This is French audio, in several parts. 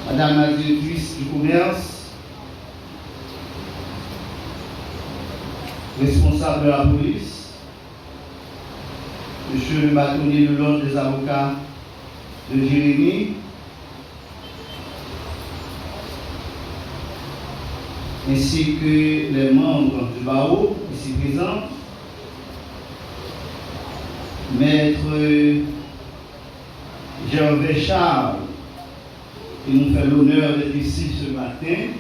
Madame la directrice du commerce, responsable de la police, Monsieur le bâtonnier de l'ordre des avocats de Jérémie, ainsi que les membres du barreau ici présents, Maître Gervais Charles, qui nous fait l'honneur d'être ici ce matin.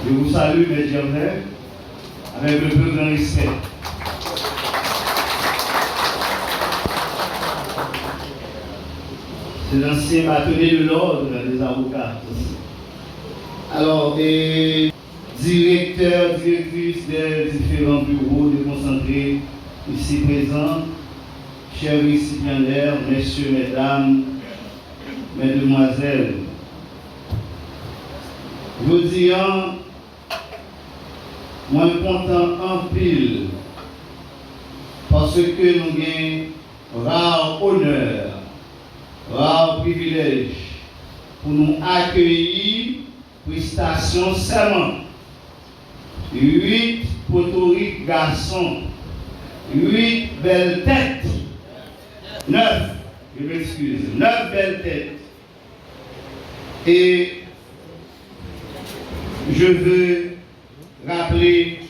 Je vous salue, Maître Gervais, avec le plus grand respect. C'est l'ancien bâtonnier de l'ordre des avocats. Alors, les directeurs, directrices des différents bureaux déconcentrés ici présents, chers récipiendaires, messieurs, mesdames, mesdemoiselles, je dis, moi content en pile parce que nous avons rare honneur, rare privilège pour nous accueillir prestation serment. 8 potoriques garçons, 8 belles têtes, 9, je m'excuse, 9 belles têtes. Et je veux rappeler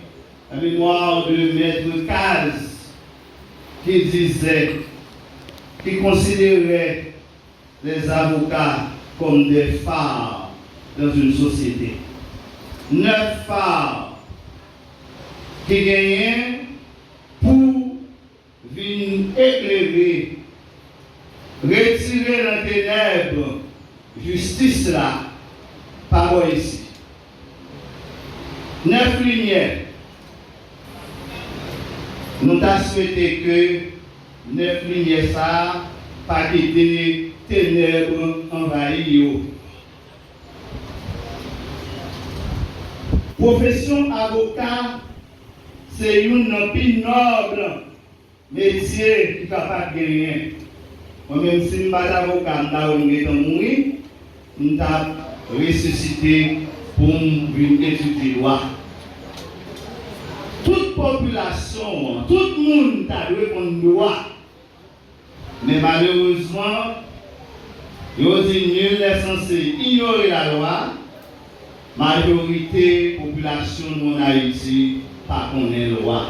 la mémoire de Maître Caz qui disait, qui considérait les avocats comme des phares dans une société. 9 phares qui gagnaient pour venir éclairer, retirer dans les ténèbres, justice là, par ici. 9 lumières. Nous avons souhaité que 9 lumières ça pas quitter ténèbres envahies. Profession avocat, c'est une plus noble métier qui est capable de gagner. Moi-même, si je ne suis pas avocat, je suis ressuscité pour venir étudier la loi. Toute population, tout le monde a dû répondre loi. Mais malheureusement, il dit nul n'est censé ignorer la loi. Majorité de la population de Haïti pas connaît la loi.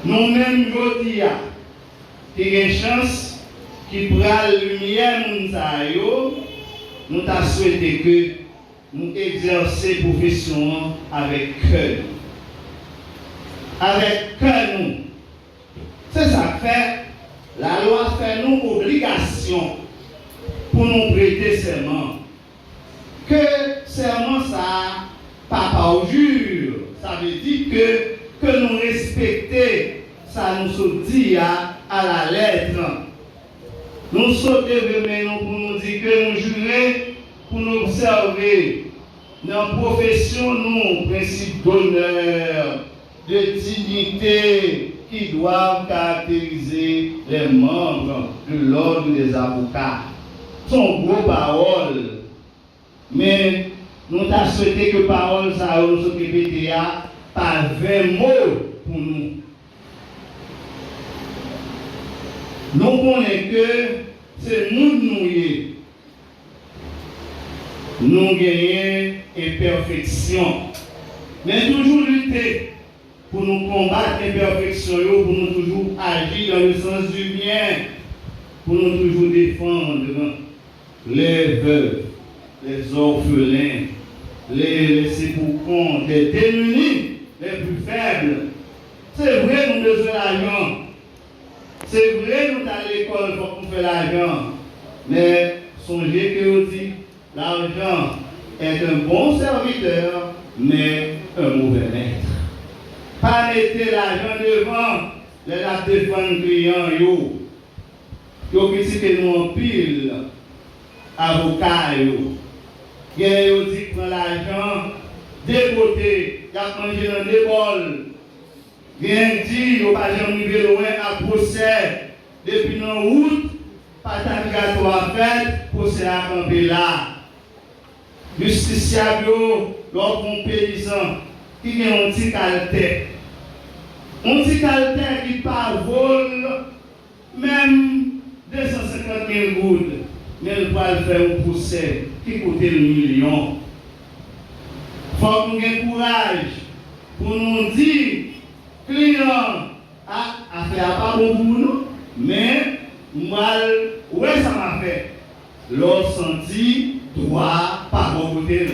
Nous-mêmes, nous disons qu'il y a une chance qui prend la lumière, nous avons souhaité que nous exercer la profession avec cœur. Avec cœur, nous. C'est ça que fait. La loi fait nous obligation pour nous prêter serment. Que serment ça, papa au jure, ça veut dire que nous respecter, ça nous dit à la lettre. Nous sautons pour nous dire que nous jurer, pour nous observer dans la profession, nous, principe d'honneur, de dignité qui doivent caractériser les membres de l'ordre des avocats. Ce sont gros paroles, mais nous avons souhaité que paroles ça nous répéter par 20 mots pour nous. Nous connaissons que c'est nous. Nous gagnons imperfection, mais toujours lutter pour nous combattre l'imperfection, pour nous toujours agir dans le sens du bien, pour nous toujours défendre les veuves, les orphelins, les laissés pour compte, les démunis, les plus faibles. C'est vrai, nous avons besoin d'argent. C'est vrai, nous sommes à l'école pour qu'on fait l'argent. Mais songez que vous dites, l'argent est un bon serviteur, mais un mauvais maître. Pas mettre l'argent devant les la défendre clients yo. Yo critiquent nous en pile avocat yo. Yo dit prend l'argent dépoté, y a mangé dans des bols. Bien dit, yo pas jamais arrivé loin à procès depuis non route pas obligatoire fait pour se camper là. Justiciable, l'autre paysan qui a un petit caractère. Un petit caractère qui pas vol, même 250 000 gouttes, mais il va le faire un procès qui coûte le million. Il faut que nous ayons courage pour nous dire, client, a fait pas bon pour nous, mais mal, ouais, ça m'a fait. L'autre senti, droit, pas bon côté.